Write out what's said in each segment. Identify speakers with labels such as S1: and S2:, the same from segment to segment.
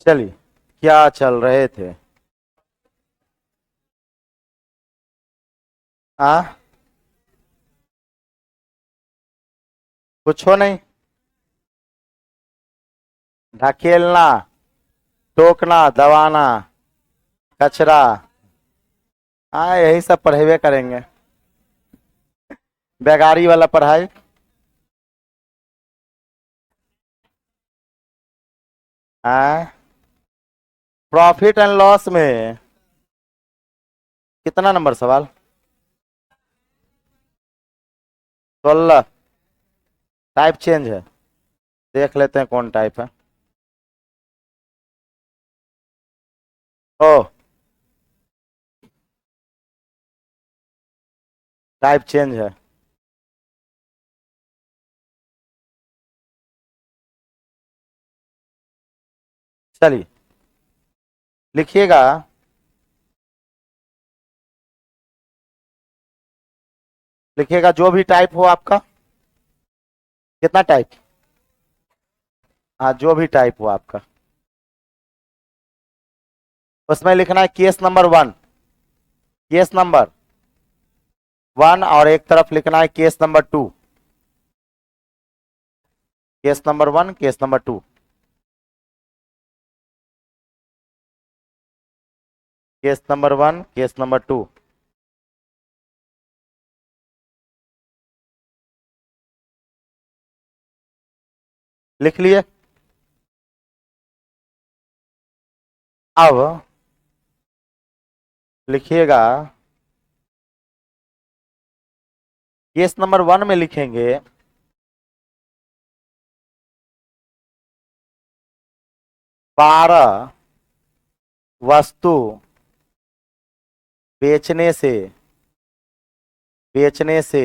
S1: चलिए, क्या चल रहे थे? आ कुछ हो नहीं। ढकेलना, टोकना, दबाना, कचरा। हाँ, यही सब पढ़ेबे करेंगे। बेगारी वाला पढ़ाई। हाँ, प्रॉफिट एंड लॉस में कितना नंबर सवाल? 16। टाइप चेंज है। देख लेते हैं कौन टाइप है। ओ, टाइप चेंज है। चलिए, लिखिएगा। लिखिएगा जो भी टाइप हो आपका। कितना टाइप? हाँ, जो भी टाइप हो आपका, उसमें लिखना है केस नंबर 1। केस नंबर 1, और एक तरफ लिखना है case number 2। Case number 1, case number 2। Case number 1, case number 2। लिख लिए? अब लिखिएगा। केस नंबर 1 में लिखेंगे 12 वस्तु बेचने से बेचने से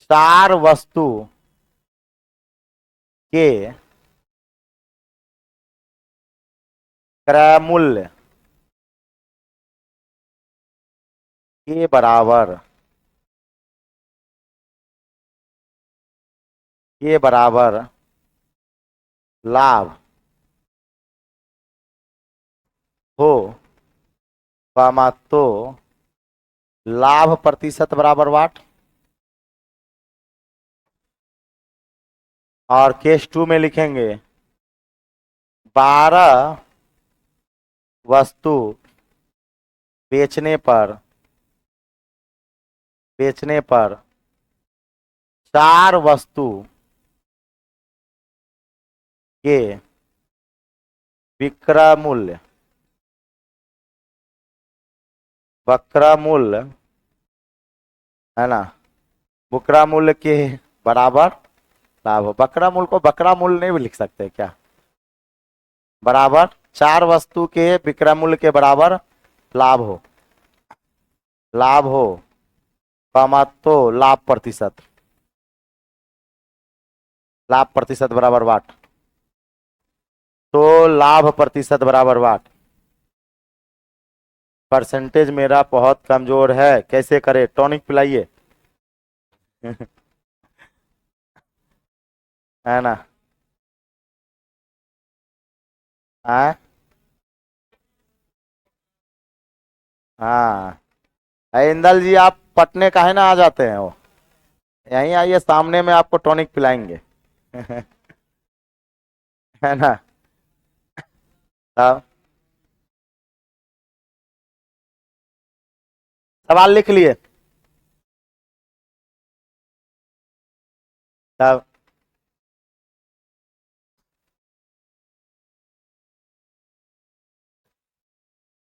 S1: 4 वस्तु के क्रय मूल्य के बराबर लाभ हो, तो लाभ प्रतिशत बराबर वाट। और केस 2 में लिखेंगे 12 वस्तु बेचने पर 4 वस्तु के विक्रय मूल्य वक्र मूल्य, है ना, बुकरा मूल्य के बराबर लाभ हो। बकरा मूल्य को बकरा मूल्य नहीं भी लिख सकते क्या? बराबर 4 वस्तु के विक्रय मूल्य के बराबर लाभ हो। तो लाभ प्रतिशत बराबर वाट। तो लाभ प्रतिशत बराबर वाट। परसेंटेज मेरा बहुत कमजोर है, कैसे करे? टॉनिक पिलाइए। है ना? हाँ, हाँ। इंदल जी, आप पटने काहे ना आ जाते हैं? वो यहीं आइए, सामने में आपको टॉनिक पिलाएंगे। है ना? तब सवाल लिख लिए? तब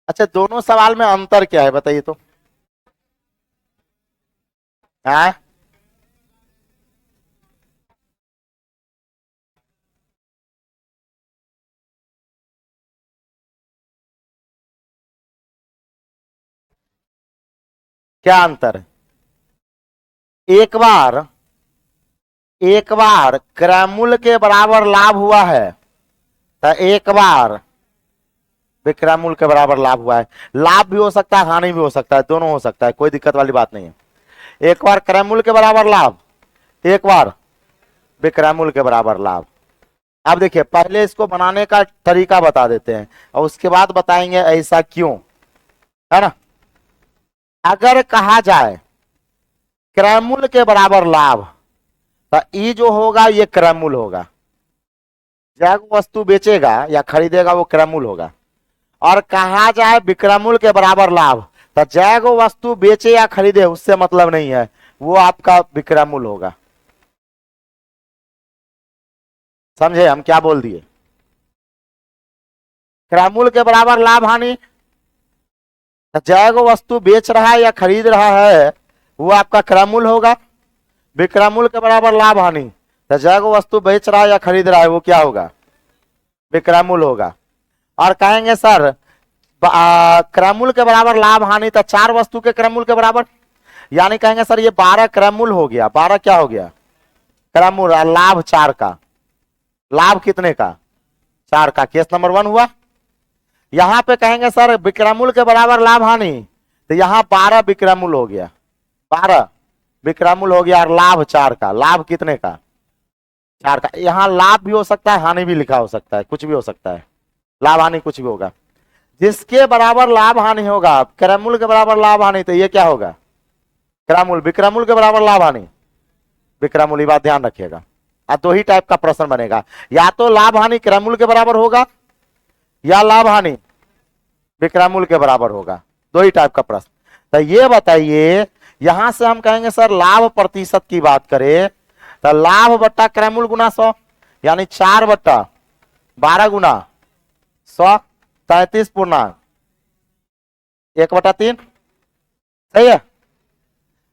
S1: अच्छा, दोनों सवाल में अंतर क्या है बताइए तो। हाँ, क्या अंतर है? एक बार क्रय मूल्य के बराबर लाभ हुआ है, तो एक बार विक्रय मूल्य के बराबर लाभ हुआ है। लाभ भी हो सकता है, हानि भी हो सकता है, दोनों हो सकता है, कोई दिक्कत वाली बात नहीं है। एक बार क्रय मूल्य के बराबर लाभ, एक बार विक्रय मूल्य के बराबर लाभ। अब देखिए पहले इसको बनाने का तरीका बता देते हैं और उसके बाद बताएंगे ऐसा क्यों, है ना। अगर कहा जाए क्रयमूल्य के बराबर लाभ, तो ई जो होगा ये क्रयमूल्य होगा, जो वस्तु बेचेगा या खरीदेगा वो क्रयमूल्य होगा। और कहा जाए विक्रयमूल्य के बराबर लाभ, तो जैगो वस्तु बेचे या खरीदे उससे मतलब नहीं है, वो आपका विक्रयमूल्य होगा। समझे हम क्या बोल दिए? क्रयमूल्य के बराबर लाभ हानि, तो जैगो वस्तु बेच रहा है या खरीद रहा है वो आपका क्रयमूल्य होगा। विक्रयमूल्य के बराबर लाभ हानि, तो जैगो वस्तु बेच रहा है या खरीद रहा है वो क्या होगा? विक्रयमूल्य होगा। और कहेंगे सर क्रयमूल्य के बराबर लाभ हानि, तो चार वस्तु के क्रयमूल्य के बराबर, यानी कहेंगे सर ये 12 क्रयमूल्य हो गया, 12 क्या हो गया? क्रयमूल्य। और लाभ 4 का, लाभ कितने का? 4 का। केस नंबर 1 हुआ। यहां पे कहेंगे सर विक्रयमूल्य के बराबर लाभ हानि, तो यहां 12 विक्रयमूल्य हो गया, 12 विक्रयमूल्य हो गया और लाभ 4 का। लाभ कितने का? 4 का। यहां लाभ भी हो सकता है हानि भी लिखा हो सकता है, कुछ भी हो सकता है, लाभ हानि कुछ भी होगा। जिसके बराबर लाभ हानि होगा, क्रयमूल्य के बराबर लाभ हानि, तो ये क्या होगा? क्रयमूल्य। विक्रयमूल्य के बराबर लाभ हानि, विक्रयमूल्य। बात ध्यान रखिएगा। दो ही टाइप का प्रश्न बनेगा, या तो लाभ हानि क्रयमूल्य के बराबर होगा या लाभ हानि विक्रयमूल्य के बराबर होगा, दो ही टाइप का प्रश्न। तो ये बताइए यहां से हम कहेंगे सर लाभ प्रतिशत की बात करें, तो लाभ बट्टा क्रयमूल्य गुना 100, यानी 4 बट्टा 12 गुना 100, 33 पूर्णांक 1/3, सही है।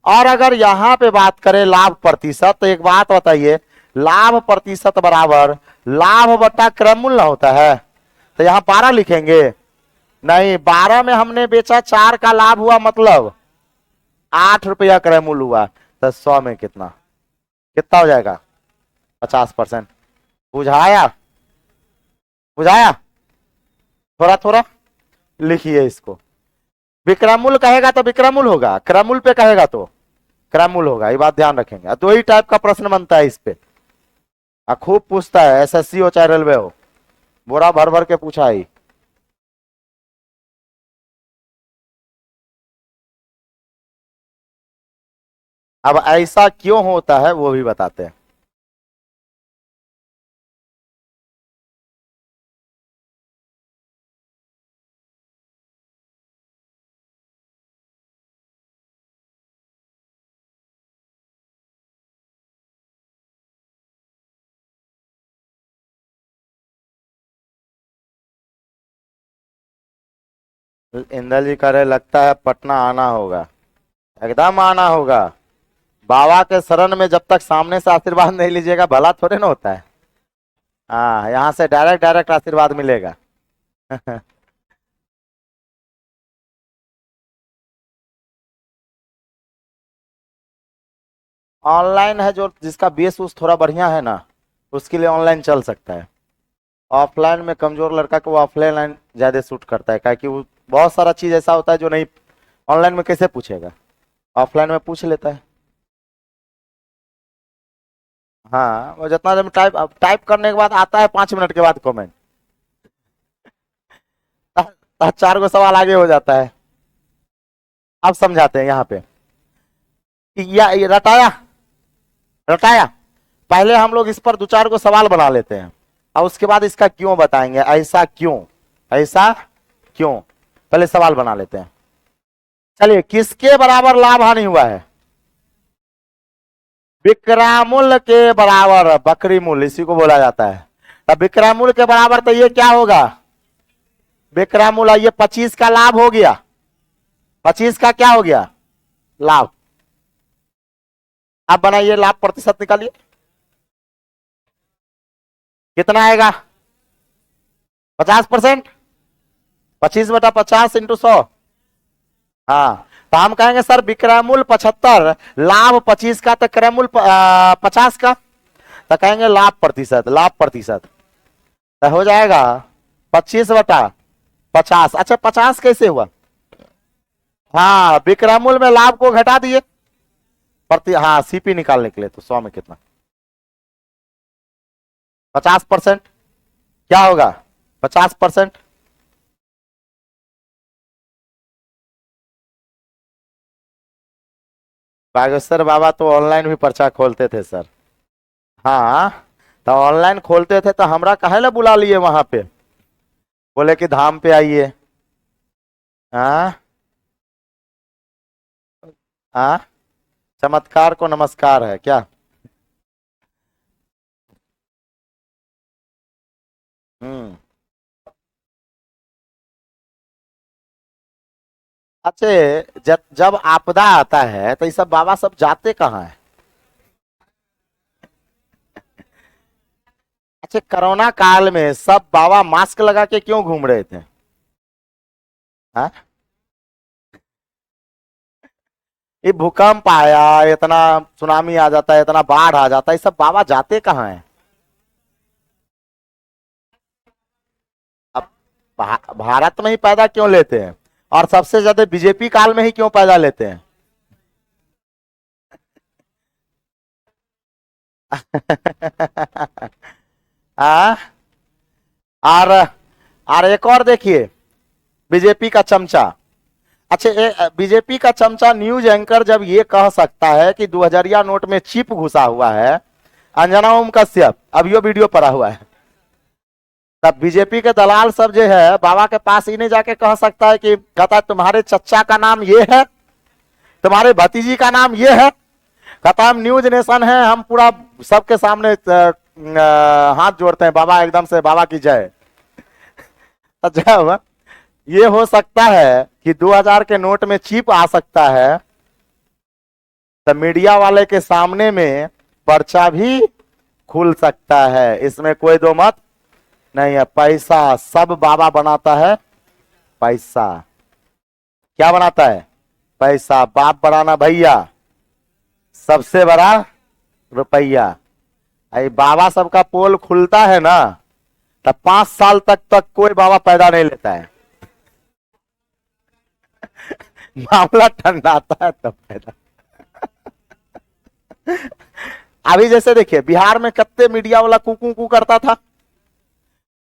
S1: और अगर यहां पे बात करें लाभ प्रतिशत, तो एक बात बताइए, लाभ प्रतिशत बराबर लाभ बट्टा क्रयमूल्य होता है, तो यहां 12 लिखेंगे? नहीं, 12 में हमने बेचा 4 का लाभ हुआ, मतलब 8 रुपया क्रयमूल्य हुआ, तो 100 में कितना कितना हो जाएगा? 50%। बुझाया? बुझाया? थोड़ा थोड़ा लिखिए इसको। विक्रयमूल्य कहेगा तो विक्रयमूल्य होगा, क्रयमूल्य पे कहेगा तो क्रयमूल्य होगा, ये बात ध्यान रखेंगे। दो ही टाइप का प्रश्न बनता है इस पे, खूब पूछता है, एसएससी हो चाहे रेलवे हो, बोरा भर भर के पूछा ही। अब ऐसा क्यों होता है वो भी बताते हैं। इंदल जी कह रहे लगता है पटना आना होगा, एकदम आना होगा। बाबा के शरण में जब तक सामने से आशीर्वाद नहीं लीजिएगा भला थोड़े ना होता है। हाँ, यहाँ से डायरेक्ट डायरेक्ट आशीर्वाद मिलेगा। ऑनलाइन है, जो जिसका बेस उस थोड़ा बढ़िया है ना, उसके लिए ऑनलाइन चल सकता है। ऑफलाइन में कमजोर लड़का को ऑफलाइन ज्यादा सूट करता है, क्योंकि वो बहुत सारा चीज ऐसा होता है जो नहीं ऑनलाइन में कैसे पूछेगा, ऑफलाइन में पूछ लेता है। हाँ, वो जितना जब टाइप टाइप करने के बाद आता है 5 मिनट के बाद कमेंट, 4 गो सवाल आगे हो जाता है। अब समझाते हैं यहाँ पे या ये रटाया, रटाया। पहले हम लोग इस पर 2-4 गो सवाल बना लेते हैं और उसके बाद इसका क्यों बताएंगे, ऐसा क्यों, ऐसा क्यों, पहले सवाल बना लेते हैं। चलिए, किसके बराबर लाभ हानि हुआ है? विक्रयमूल्य के बराबर, बकरी मूल्य इसी को बोला जाता है। अब विक्रयमूल्य के बराबर तो ये क्या होगा? विक्रयमूल्य। ये 25 का लाभ हो गया, 25 का क्या हो गया? लाभ। आप बनाइए लाभ प्रतिशत निकालिए, कितना आएगा? 50%, 25/50 × 100। हाँ, तो हम कहेंगे सर विक्रयमूल्य 75, लाभ 25 का, तो क्रयमूल्य 50 का, तो कहेंगे लाभ प्रतिशत, लाभ प्रतिशत तो हो जाएगा 25/50। अच्छा, 50 कैसे हुआ? हाँ, विक्रयमूल्य में लाभ को घटा दिए प्रति, हाँ सीपी निकालने के लिए, तो 100 में कितना? 50%, क्या होगा 50%? बागेश्वर बाबा तो ऑनलाइन भी पर्चा खोलते थे सर। हाँ, तो ऑनलाइन खोलते थे तो हमरा काहे ला बुला लिए वहां पे, बोले कि धाम पे आइए। हाँ हाँ, चमत्कार को नमस्कार है क्या? हम्म। अच्छा, जब जब आपदा आता है तो ये सब बाबा सब जाते कहाँ है? अच्छा, कोरोना काल में सब बाबा मास्क लगा के क्यों घूम रहे थे? हाँ? ये भूकंप आया, इतना सुनामी आ जाता है, इतना बाढ़ आ जाता है, ये सब बाबा जाते कहाँ है? अब भारत में ही पैदा क्यों लेते हैं, और सबसे ज्यादा बीजेपी काल में ही क्यों पैदा लेते हैं? हाँ। और एक और देखिए, बीजेपी का चमचा। अच्छा, बीजेपी का चमचा न्यूज एंकर जब ये कह सकता है कि 2000 नोट में चिप घुसा हुआ है, अंजना ओम कश्यप अभियो वीडियो पड़ा हुआ है, तब बीजेपी के दलाल सब जो है बाबा के पास ही नहीं जाके कह सकता है कि कहता है तुम्हारे चच्चा का नाम ये है, तुम्हारे भतीजी का नाम ये है, कहता हम न्यूज नेशन है, हम पूरा सबके सामने हाथ जोड़ते हैं, बाबा एकदम से बाबा की जय। अच्छा, ये हो सकता है कि 2000 के नोट में चिप आ सकता है, तो मीडिया वाले के सामने में पर्चा भी खुल सकता है, इसमें कोई दो मत नहीं है। पैसा सब बाबा बनाता है, पैसा क्या बनाता है? पैसा। बाप बढ़ाना भैया, सबसे बड़ा रुपया। अरे बाबा सबका पोल खुलता है ना, तब 5 साल तक कोई बाबा पैदा नहीं लेता है। मामला ठंडाता है तब पैदा। अभी जैसे देखिए बिहार में कितने मीडिया वाला कू कू करता था,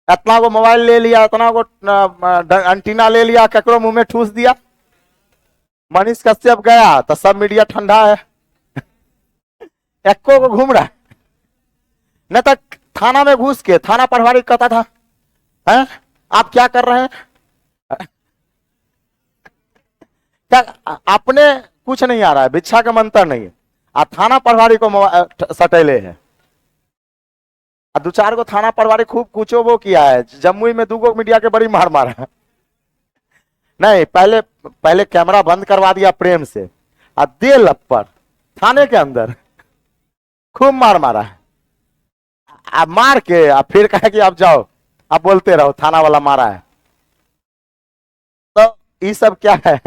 S1: इतना को मोबाइल ले लिया, इतना को एंटीना ले लिया, ककरो मुंह में ठूस दिया, मनीष कश्यप गया तो सब मीडिया ठंडा है, एक्को को घूम रहा है। न तक थाना में घुस के थाना प्रभारी कहता था, हैं आप क्या कर रहे हैं, क्या अपने कुछ नहीं आ रहा है, भिक्षा का मंत्र नहीं है, आ थाना प्रभारी को सटेले है। दो चार को थाना प्रभारी खूब कुचो वो किया है, जमुई में 2 मीडिया के बड़ी मार मारा है। नहीं, पहले पहले कैमरा बंद करवा दिया प्रेम से, और दे लपड़ थाने के अंदर खूब मार मारा है। अब मार के अब फिर कहे कि अब जाओ, अब बोलते रहो थाना वाला मारा है। तो ये सब क्या है,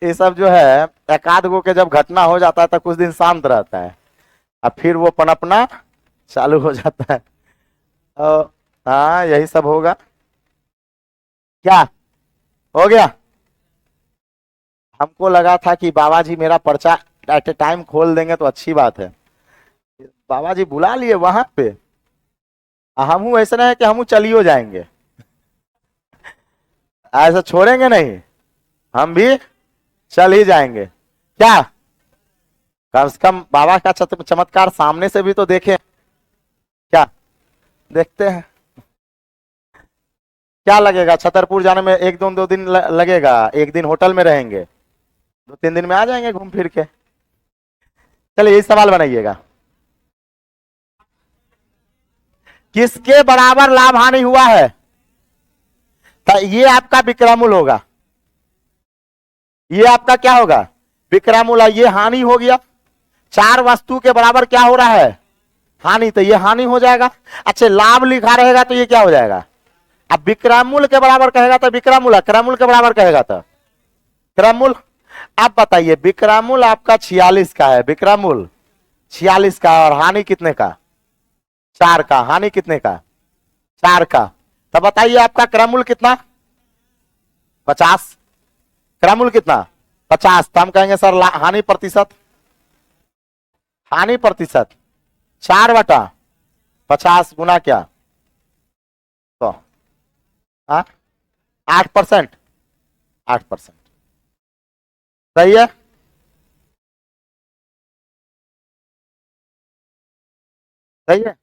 S1: ये सब जो है एक आध गो के जब घटना हो जाता है तो कुछ दिन शांत रहता है, अब फिर वो पनपना चालू हो जाता है। हाँ, यही सब होगा। क्या हो गया? हमको लगा था कि बाबा जी मेरा पर्चा एट ए टाइम खोल देंगे तो अच्छी बात है, बाबा जी बुला लिए वहां पे, हम ऐसे नहीं है कि हम चलियो जाएंगे, ऐसा छोड़ेंगे नहीं, हम भी चल ही जाएंगे। क्या कम से कम बाबा का चमत्कार सामने से भी तो देखें, क्या देखते हैं। क्या लगेगा छतरपुर जाने में, 1 2 दिन लगेगा, एक दिन होटल में रहेंगे, 2 3 दिन में आ जाएंगे घूम फिर के। चलिए यही सवाल बनाइएगा, किसके बराबर लाभ हानि हुआ है? तो ये आपका विक्रमूल होगा, ये आपका क्या होगा? विक्रमूल। ये हानि हो गया, 4 वस्तु के बराबर क्या हो रहा है? हानि, तो ये हानि हो जाएगा। अच्छा, लाभ लिखा रहेगा तो ये क्या हो जाएगा? अब विक्रमूल के बराबर कहेगा तो विक्रमूल, क्रमूल के बराबर कहेगा तो क्रमूल। आप बताइए, विक्रमूल आपका 46 का है, विक्रमूल 46 का, और हानि कितने का? 4 का। हानि कितने का? 4 का। तो बताइए आपका क्रमूल कितना? 50। क्रमूल कितना? 50। तो हम कहेंगे सर हानि प्रतिशत, हानि प्रतिशत 4 बटा 50 गुना क्या? 100। हाँ, 8%। 8%। सही है। सही है।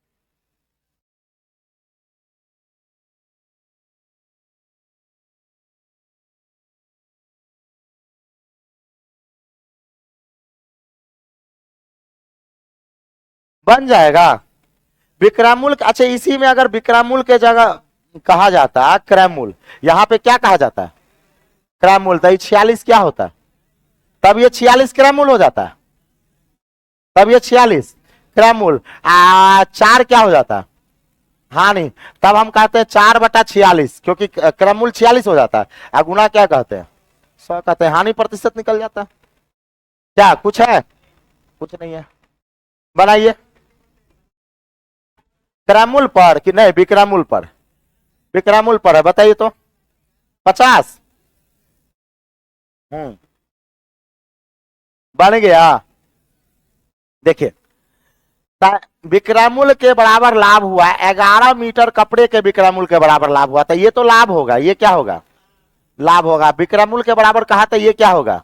S1: बन जाएगा। विक्रमूल, अच्छा इसी में अगर विक्रमूल के जगह कहा जाता है क्रयमूल, यहां पे क्या कहा जाता है? क्रयमूल, तो 46 क्या होता है? तब ये 46 क्रयमूल हो जाता है। तब ये 46 क्रयमूल, 4 क्या हो जाता है? हाँ नहीं, तब हम कहते हैं 4/46, क्योंकि क्रयमूल 46 हो जाता है। गुना क्या कहते हैं? 100 कहते हैं। हानि प्रतिशत निकल जाता है। क्या कुछ है? कुछ नहीं है। बनाइए। क्रयमूल पर कि नहीं विक्रमूल पर? विक्रमूल पर है, बताइए तो। 50। हम्म। बन गया। देखिए, विक्रमूल के बराबर लाभ हुआ, 11 मीटर कपड़े के विक्रमूल के बराबर लाभ हुआ, तो ये तो लाभ होगा। ये क्या होगा? लाभ होगा। विक्रमूल के बराबर कहा था, ये क्या होगा?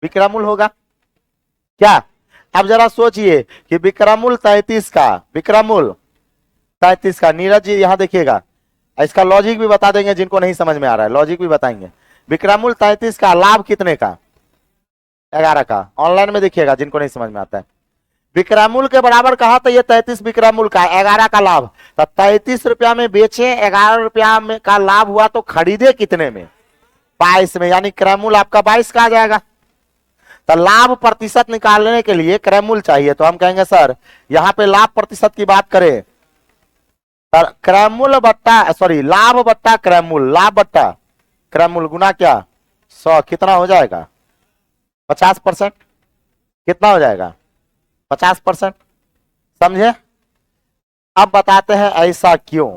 S1: विक्रमूल होगा क्या? अब जरा सोचिए कि विक्रमूल 33 का, विक्रमूल 33 का, नीरज जी यहां देखिएगा, इसका लॉजिक भी बता देंगे जिनको नहीं समझ में आ रहा है, लॉजिक भी बताएंगे। विक्रमूल 33 का लाभ कितने का? 11 का। ऑनलाइन में देखिएगा जिनको नहीं समझ में आता है। विक्रमूल के बराबर कहा तो ये 33 विक्रमूल का, 11 का लाभ, तो 33 रुपया में बेचे, 11 रुपया में का लाभ हुआ, तो खरीदे कितने में? 22 में, यानी क्रयमूल आपका 22 का आ जाएगा। तो लाभ प्रतिशत निकालने के लिए क्रयमूल चाहिए, तो हम कहेंगे सर यहां पे लाभ प्रतिशत की बात करें, क्रयमूल बट्टा, सॉरी लाभ बट्टा क्रयमूल, लाभ बट्टा क्रयमूल गुना क्या? 100, कितना हो जाएगा? 50%। कितना हो जाएगा? 50%। समझे? अब बताते हैं ऐसा क्यों।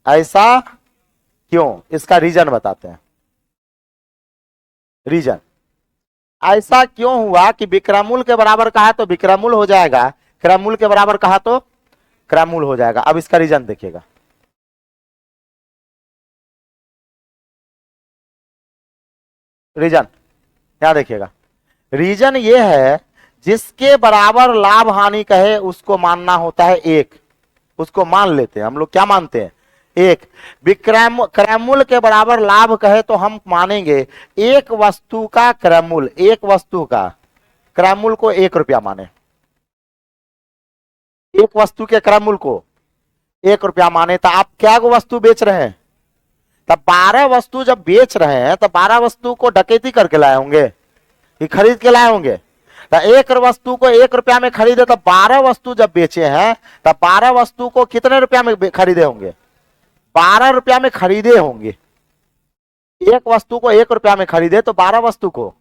S1: ऐसा क्यों, इसका रीजन बताते हैं। रीजन ऐसा क्यों हुआ कि विक्रमूल के बराबर कहा तो विक्रमूल हो जाएगा, क्रयमूल के बराबर कहा तो क्रयमूल हो जाएगा। अब इसका रीजन देखिएगा। रीजन क्या देखिएगा? रीजन ये है, जिसके बराबर लाभ हानि कहे उसको मानना होता है एक, उसको मान लेते हैं हम लोग। क्या मानते हैं? एक। विक्रम क्रयमूल के बराबर लाभ कहे तो हम मानेंगे एक वस्तु का क्रयमूल, एक वस्तु का क्रयमूल को 1 रुपया माने, एक वस्तु के क्रयमूल को 1 रुपया माने। तो आप क्या को वस्तु बेच रहे हैं? तब 12 वस्तु जब बेच रहे हैं तो 12 वस्तु को डकैती करके लाए होंगे कि खरीद के लाए होंगे? तो एक वस्तु को 1 रुपया में खरीदे, तो 12 वस्तु जब बेचे हैं तो 12 वस्तु को कितने रुपया में खरीदे होंगे? 12 रुपया में खरीदे होंगे। एक वस्तु को 1 रुपया में खरीदे तो 12 वस्तु को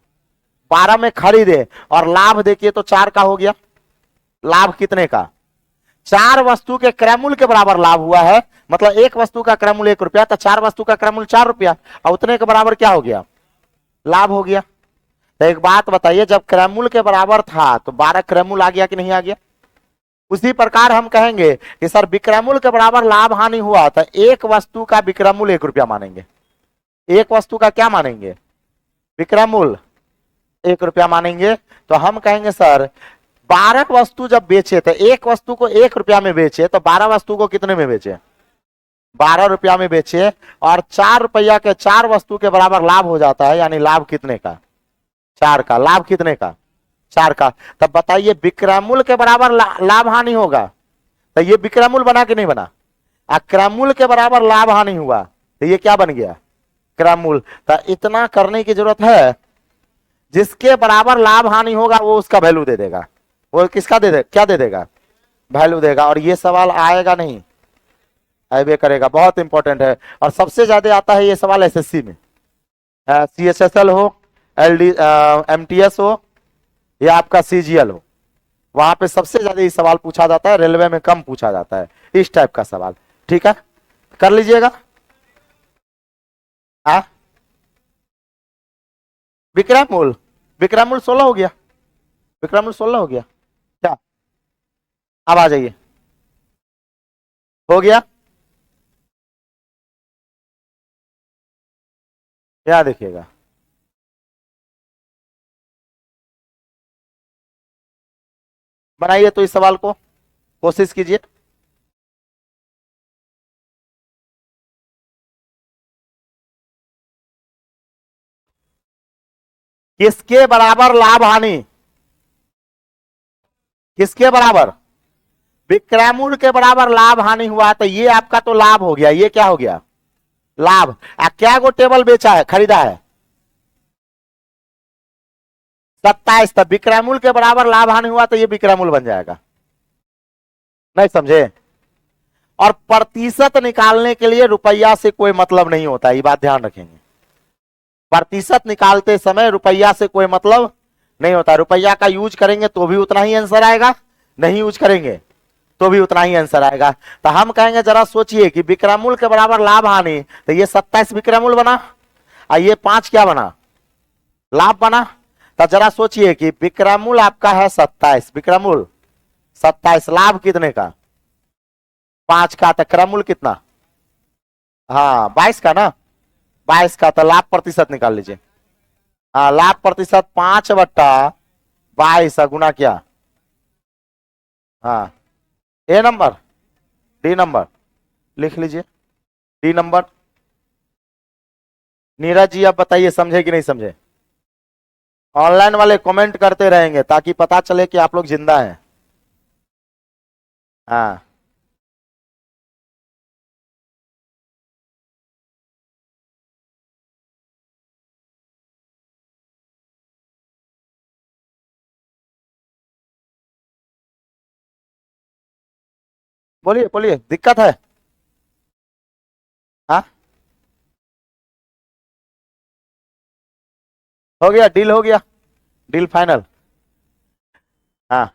S1: 12 में खरीदे, और लाभ देखिए तो 4 का हो गया। लाभ कितने का? 4 वस्तु के क्रयमूल के बराबर लाभ हुआ है, मतलब एक वस्तु का क्रयमूल 1 रुपया, तो 4 वस्तु का क्रयमूल 4 रुपया, और उतने के बराबर क्या हो गया? लाभ हो गया। तो एक बात बताइए, जब क्रयमूल के बराबर था तो 12 क्रयमूल आ गया कि नहीं आ गया? उसी प्रकार हम कहेंगे कि सर विक्रमूल के बराबर लाभ हानि हुआ तो एक वस्तु का विक्रमूल 1 रुपया मानेंगे, एक वस्तु का क्या मानेंगे? विक्रमूल 1 रुपया मानेंगे। तो हम कहेंगे सर 12 वस्तु जब बेचे तो एक वस्तु को 1 रुपया में बेचे, तो 12 वस्तु को कितने में बेचे? 12 रुपया में बेचे, और 4 रुपया के 4 वस्तु के बराबर लाभ हो जाता है, यानी लाभ कितने का? 4 का। लाभ कितने का? 4 का। तब बताइए विक्रमूल के बराबर लाभ हानि होगा, तो ये विक्रमूल बना कि नहीं बना? क्रयमूल के बराबर लाभ हानि हुआ तो ये क्या बन गया? क्रयमूल। तो इतना करने की जरूरत है, जिसके बराबर लाभ हानि होगा वो उसका वैल्यू दे देगा। वो किसका दे दे, क्या दे देगा? वैल्यू देगा। और ये सवाल आएगा नहीं, आएबे करेगा, बहुत इंपॉर्टेंट है। और सबसे ज्यादा आता है ये सवाल एसएससी में, सीएचएसएल हो, एलडी एमटीएस हो, या आपका सीजीएल हो, वहां पे सबसे ज्यादा ये सवाल पूछा जाता है, रेलवे में कम पूछा जाता है इस टाइप का सवाल। ठीक है, कर लीजिएगा। विक्रमूल, विक्रमूल 16 हो गया, विक्रमूल 16 हो गया क्या? अब आ जाइए। हो गया। क्या देखिएगा, बनाइए तो इस सवाल को, कोशिश कीजिए। किसके बराबर लाभ हानि, किसके बराबर, विक्रय मूल्य के बराबर लाभ हानि हुआ, तो ये आपका तो लाभ हो गया, ये क्या हो गया, लाभ। क्या गो टेबल बेचा है, खरीदा है, 27, तब विक्रय मूल्य के बराबर लाभ हानि हुआ तो ये विक्रय मूल्य बन जाएगा। नहीं समझे। और प्रतिशत निकालने के लिए रुपया से कोई मतलब नहीं होता, ये बात ध्यान रखेंगे। प्रतिशत निकालते समय रुपया से कोई मतलब नहीं होता, रुपया का यूज करेंगे तो भी उतना ही आंसर आएगा, नहीं यूज करेंगे तो भी उतना ही आंसर आएगा। तो हम कहेंगे जरा सोचिए कि विक्रय मूल्य के बराबर लाभ हानि, तो ये 27 विक्रय मूल्य बना और ये 5 क्या बना, लाभ बना। तो जरा सोचिए कि विक्रय मूल्य आपका है 27, विक्रय मूल्य 27, लाभ कितने का, 5 का, तो क्रय मूल्य कितना, हाँ 22 का ना, 22 का, तो लाभ प्रतिशत निकाल लीजिए। हाँ लाभ प्रतिशत 5/22 गुना क्या, हाँ ए नंबर, डी नंबर, लिख लीजिए डी नंबर। नीरज जी आप बताइए समझे कि नहीं समझे। ऑनलाइन वाले कमेंट करते रहेंगे ताकि पता चले कि आप लोग जिंदा हैं। हाँ बोलिए बोलिए, दिक्कत है। हाँ हो गया, डील हो गया, डील फाइनल। हाँ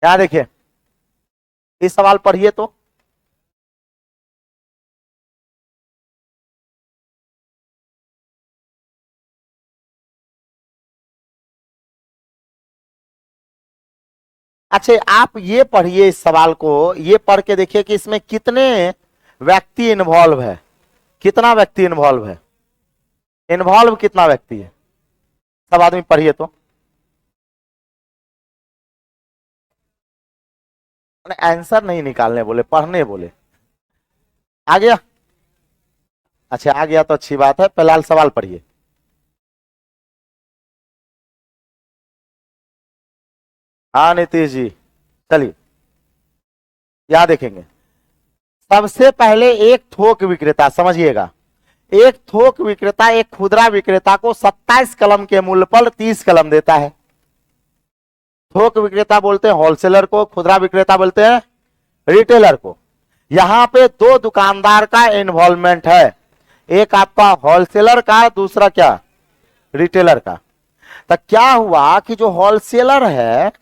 S1: यहाँ देखिए, इस सवाल पढ़िए तो, अच्छा आप ये पढ़िए इस सवाल को, ये पढ़ के देखिए कि इसमें कितने व्यक्ति इन्वॉल्व है, कितना व्यक्ति इन्वॉल्व है, इन्वॉल्व कितना व्यक्ति है, सब आदमी पढ़िए तो। आंसर नहीं निकालने बोले, पढ़ने बोले। आ गया, अच्छा आ गया तो अच्छी बात है, फिलहाल सवाल पढ़िए। हाँ नीतीश जी चलिए, यहां देखेंगे। सबसे पहले एक थोक विक्रेता, समझिएगा, एक थोक विक्रेता एक खुदरा विक्रेता को 27 कलम के मूल्य पर 30 कलम देता है। थोक विक्रेता बोलते हैं होलसेलर को, खुदरा विक्रेता बोलते हैं रिटेलर को। यहां पे दो दुकानदार का इन्वॉल्वमेंट है, एक आपका होलसेलर का, दूसरा क्या, रिटेलर का। तो क्या हुआ कि जो होलसेलर है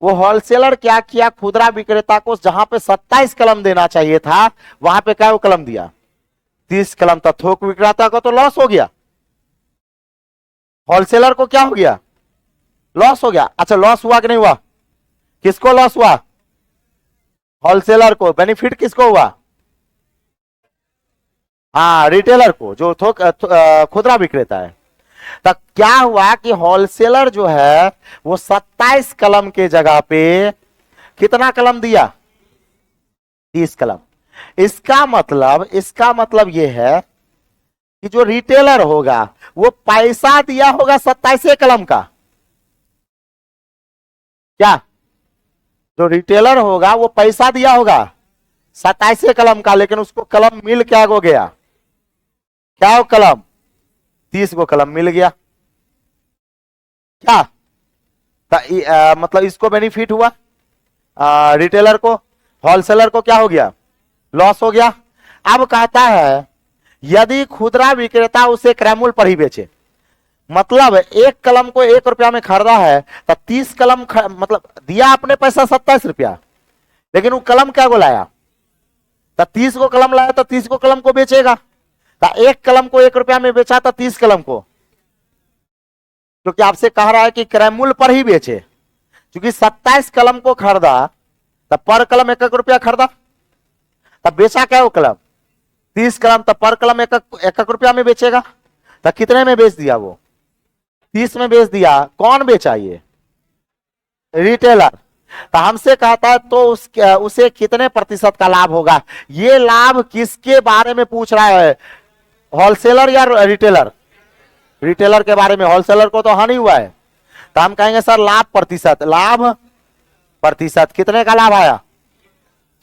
S1: वो होलसेलर क्या किया, खुदरा विक्रेता को जहां पे 27 कलम देना चाहिए था वहां पे क्या कलम दिया, 30 कलम। तो थोक विक्रेता को तो लॉस हो गया, होलसेलर को क्या हो गया, लॉस हो गया। अच्छा लॉस हुआ कि नहीं हुआ, किसको लॉस हुआ, होलसेलर को, बेनिफिट किसको हुआ, हाँ रिटेलर को, जो थोक खुदरा विक्रेता है। तो क्या हुआ कि होलसेलर जो है वो 27 कलम के जगह पे कितना कलम दिया, 30 कलम। इसका मतलब यह है कि जो रिटेलर होगा वो पैसा दिया होगा 27 कलम का, क्या, जो रिटेलर होगा वो पैसा दिया होगा 27 कलम का, लेकिन उसको कलम मिल क्या हो गया, क्या हो कलम, 30 को कलम मिल गया, क्या, मतलब इसको बेनिफिट हुआ, रिटेलर को, होलसेलर को क्या हो गया, लॉस हो गया। अब कहता है यदि खुदरा विक्रेता उसे क्रय मूल्य पर ही बेचे, मतलब एक कलम को 1 रुपया में खरीदा है तो 30 कलम मतलब दिया आपने पैसा 27 रुपया, लेकिन वो कलम क्या को लाया, तो 30 को कलम लाया, तो 30 को कलम को बेचेगा। तो एक कलम को 1 रुपया में बेचा था 30 कलम को, क्योंकि आपसे कह रहा है कि क्रय मूल्य पर ही बेचे, क्योंकि 27 कलम को खरीदा तब पर कलम 1 रुपया खरीदा, तब बेचा क्या वो कलम 30 कलम, तब पर कलम 1 रुपया में बेचेगा। तब कितने में बेच दिया वो 30 में बेच दिया। कौन बेचा ये रिटेलर। तो हमसे कहता है तो उसे कितने प्रतिशत का लाभ होगा। ये लाभ किसके बारे में पूछ रहा है, होलसेलर या रिटेलर। रिटेलर के बारे में, होलसेलर को तो हानि हुआ है। तो हम कहेंगे सर लाभ प्रतिशत, लाभ प्रतिशत कितने का लाभ आया,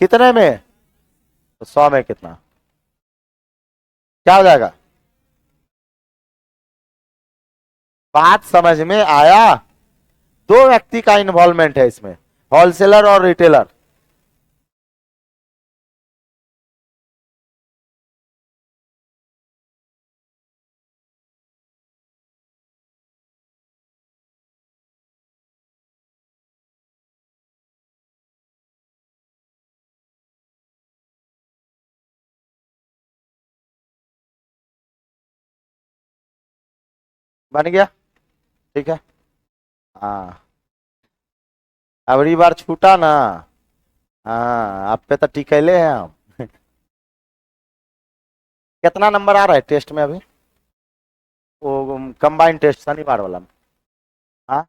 S1: कितने में, तो 100 में कितना, क्या हो जाएगा। बात समझ में आया। दो व्यक्ति का इन्वॉल्वमेंट है इसमें, होलसेलर और रिटेलर। बन गया, ठीक है। हाँ अगली बार छूटा ना, हाँ आप पे तो टिकले हैं हम। कितना नंबर आ रहा है टेस्ट में अभी, वो कंबाइंड टेस्ट शनिवार वाला में। हाँ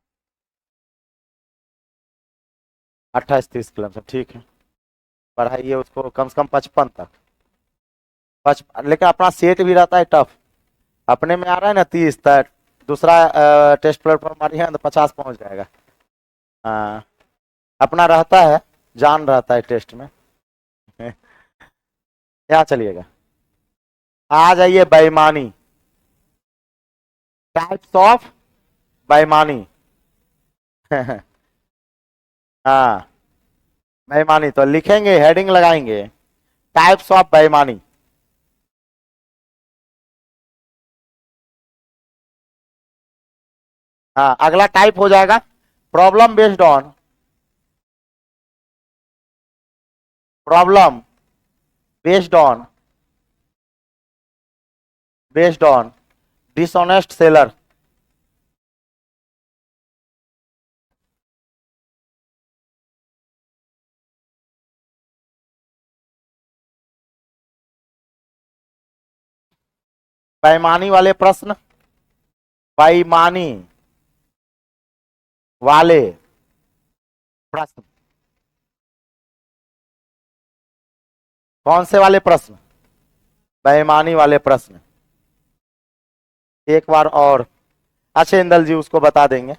S1: 28-30 किलो, ठीक है। पढ़ाइए उसको कम से कम 55 तक, 55। लेकिन अपना सेट भी रहता है टफ, अपने में आ रहा है ना 30 तक, दूसरा टेस्ट प्लेटफॉर्म मारिए तो 50 पहुंच जाएगा। हाँ अपना रहता है, जान रहता है टेस्ट में। क्या चलिएगा, आ जाइए बेईमानी, टाइप्स ऑफ बेईमानी। हाँ बेईमानी तो लिखेंगे, हेडिंग लगाएंगे टाइप्स ऑफ बेईमानी। हाँ अगला टाइप हो जाएगा problem based on, problem based on dishonest seller. बेईमानी वाले प्रश्न, बेईमानी वाले प्रश्न, कौन से वाले प्रश्न, बेईमानी वाले प्रश्न। एक बार और अच्छे इंदल जी उसको बता देंगे,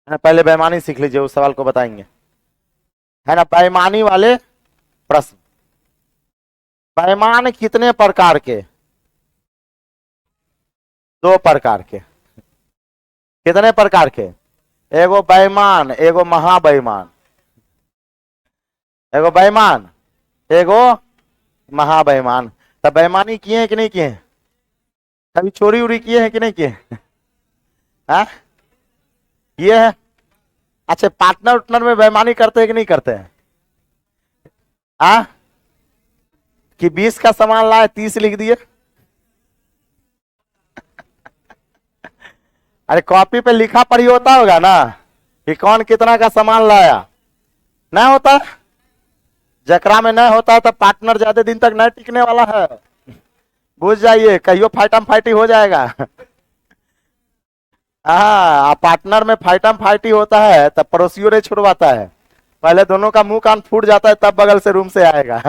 S1: पहले बेईमानी सीख लीजिए उस सवाल को बताएंगे, है ना। बेईमानी वाले प्रश्न, बेईमान कितने प्रकार के, 2 प्रकार के। कितने प्रकार के, एगो बेईमान एगो महाबेईमान, एगो बेईमान एगो महाबेईमान। तब बेईमानी किए हैं कि नहीं किए, कभी चोरी उरी किए हैं कि नहीं किए, हाँ किए हैं। अच्छा पार्टनर उटनर में बेईमानी करते हैं कि नहीं करते हैं, हाँ कि 20 का सामान लाए 30 लिख दिए। अरे कॉपी पे लिखा पढ़ी होता होगा ना कि कौन कितना का सामान लाया, नहीं होता। जकरा में नहीं होता है तो पार्टनर ज्यादा दिन तक नहीं टिकने वाला है, बुझ जाइए, कहियो फाइटम फाइटी हो जाएगा। हाँ पार्टनर में फाइटम फाइटी होता है तब पड़ोसियों ने छुड़वाता है, पहले दोनों का मुंह कान फूट जाता है तब बगल से रूम से आएगा।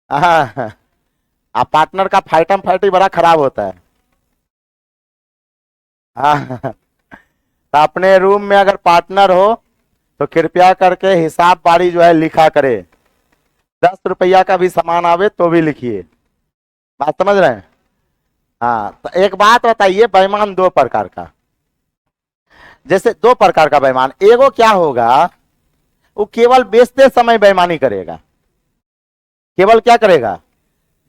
S1: हाँ पार्टनर का फाइटम फाइटी बड़ा खराब होता है। हाँ तो अपने रूम में अगर पार्टनर हो तो कृपया करके हिसाब बारी जो है लिखा करे, 10 रुपया का भी सामान आवे तो भी लिखिए, बात समझ रहे हैं। हाँ तो एक बात बताइए, बेईमान 2 प्रकार का, जैसे 2 प्रकार का बेईमान, एगो क्या होगा वो केवल बेचते समय बेईमानी करेगा, केवल क्या करेगा,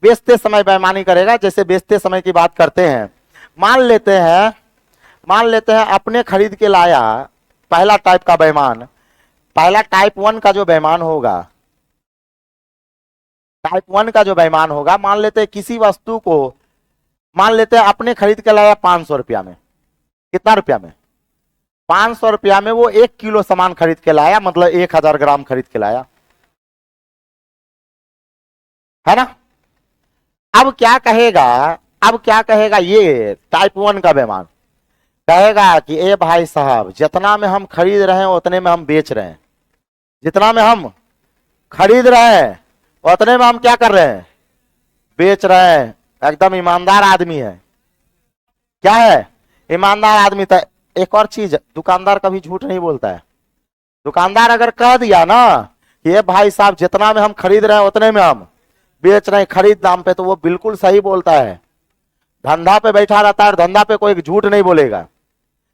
S1: बेचते समय बेईमानी करेगा। जैसे बेचते समय की बात करते हैं, मान लेते हैं अपने खरीद के लाया, पहला टाइप का बेईमान, पहला टाइप 1 का जो बेईमान होगा, टाइप 1 का जो बेईमान होगा, मान लेते हैं किसी वस्तु को, मान लेते हैं अपने खरीद के लाया 500 रुपया में, कितना रुपया में, 500 रुपया में वो 1 किलो सामान खरीद के लाया, मतलब 1000 ग्राम खरीद के लाया, है ना। अब क्या कहेगा, अब क्या कहेगा ये टाइप 1 का बेईमान, कहेगा कि ए भाई साहब जितना में हम खरीद रहे हैं उतने में हम बेच रहे हैं, जितना में हम खरीद रहे हैं उतने में हम क्या कर रहे हैं, बेच रहे हैं। एकदम ईमानदार आदमी है, क्या है, ईमानदार आदमी। तो एक और चीज, दुकानदार कभी झूठ नहीं बोलता है। दुकानदार अगर कह दिया ना कि ये भाई साहब जितना में हम खरीद रहे हैं उतने में हम बेच रहे हैं खरीद दाम पे, तो वो बिल्कुल सही बोलता है। धंधा पे बैठा रहता है, धंधा पे कोई झूठ नहीं बोलेगा,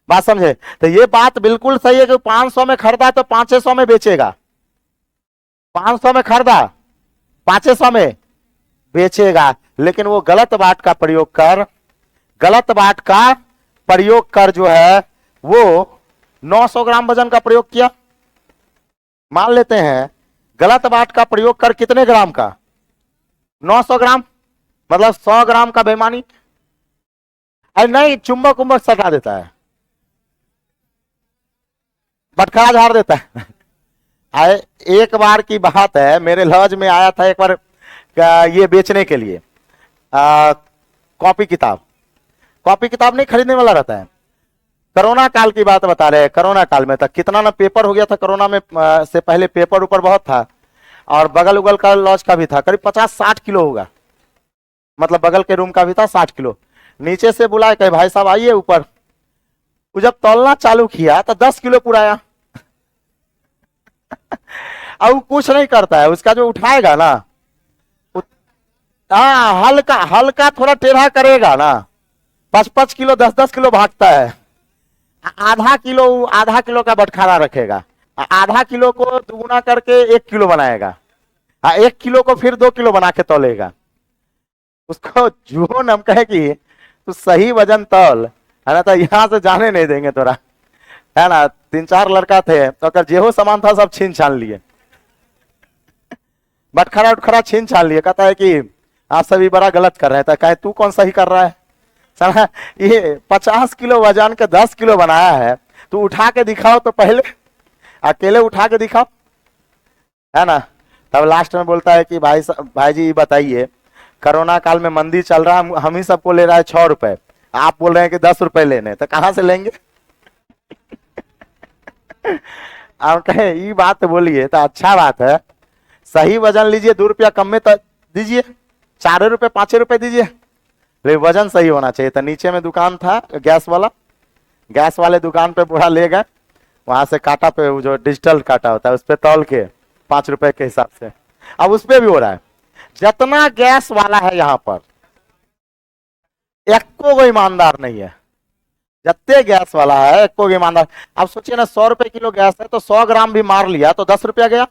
S1: बात समझे। तो ये बात बिल्कुल सही है कि 500 में खरीदा तो 500 में बेचेगा, 500 में खरीदा 500 में बेचेगा। लेकिन वो गलत बात का प्रयोग कर, गलत बात का प्रयोग कर जो है वो 900 ग्राम वजन का प्रयोग किया, मान लेते हैं गलत बात का प्रयोग कर कितने ग्राम का, 900 ग्राम, मतलब 100 ग्राम का बेईमानी। अरे नहीं, चुंबक उम्बक सटा देता है, बटखरा झाड़ देता है। अरे एक बार की बात है, मेरे लॉज में आया था एक बार ये बेचने के लिए कॉपी किताब, कॉपी किताब नहीं खरीदने वाला रहता है। कोरोना काल की बात बता रहे हैं, कोरोना काल में तक कितना ना पेपर हो गया था, कोरोना में से पहले पेपर ऊपर बहुत था, और बगल उगल का लॉज का भी था, करीब 50-60 किलो होगा, मतलब बगल के रूम का भी था 60 किलो। नीचे से बुलाए कहे भाई साहब आइए ऊपर, वो जब तौलना चालू किया तो 10 किलो पुराया। अब कुछ नहीं करता है, उसका जो उठाएगा ना, हाँ हल्का हल्का थोड़ा टेढ़ा करेगा ना, 5-5 किलो 10-10 किलो भागता है। आधा किलो का बटखारा रखेगा, आधा किलो को दुगुना करके 1 किलो बनाएगा, 1 किलो को फिर 2 किलो बना के तौलेगा। उसको जो हम कहे कि तू सही वजन तौल, है ना, तो यहां से जाने नहीं देंगे तोरा, है ना। 3-4 लड़का थे तो अगर जेहो सामान था सब छीन छान लिए, बटखरा उटखरा छीन छान लिए। कहता है कि आप सभी बड़ा गलत कर रहे थे। कहे तू कौन सही कर रहा है, चला ये 50 किलो वजन के 10 किलो बनाया है, तू उठा के दिखाओ तो पहले, अकेले उठा के दिखाओ, है ना। तब लास्ट में बोलता है कि भाई जी बताइए, कोरोना काल में मंदी चल रहा है, हम ही सबको ले रहा है 6 रुपए, आप बोल रहे हैं कि 10 रुपए लेने, तो कहां से लेंगे। आप कहे ये बात बोलिए तो अच्छा बात है, सही वजन लीजिए, 2 रुपया कम में तो दीजिए, 4 रुपए 5 रुपए दीजिए, लेकिन वजन सही होना चाहिए। तो नीचे में दुकान था गैस वाला, गैस वाले दुकान पे पूरा ले गए, वहां से काटा पे जो डिजिटल काटा होता है उस पे तौल के 5 रुपए के हिसाब से, अब उस पे भी हो रहा है। जितना गैस वाला है यहाँ पर एको को ईमानदार नहीं है, जितने गैस वाला है एको को ईमानदार। अब सोचिए ना 100 रुपए किलो गैस है तो 100 ग्राम भी मार लिया तो 10 रुपया गया।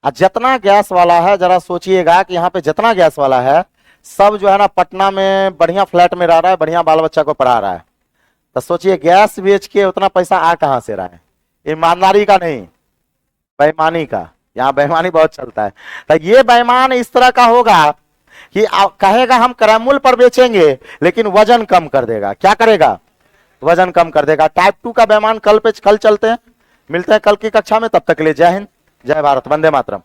S1: और जितना गैस वाला है जरा सोचिएगा कि यहाँ पे जितना गैस वाला है सब जो है ना पटना में बढ़िया फ्लैट में रह रहा है, बढ़िया बाल बच्चा को पढ़ा रहा है। तो सोचिए गैस बेच के उतना पैसा आ कहां से रहा है, ईमानदारी का नहीं बेईमानी का, यहाँ बेईमानी बहुत चलता है। तो ये बेईमान इस तरह का होगा कि कहेगा हम क्रय पर बेचेंगे लेकिन वजन कम कर देगा, क्या करेगा, वजन कम कर देगा। टाइप 2 का बेईमान कल चलते हैं, मिलते हैं कल की कक्षा में, तब तक के लिए जय हिंद, जय भारत, वंदे मातरम।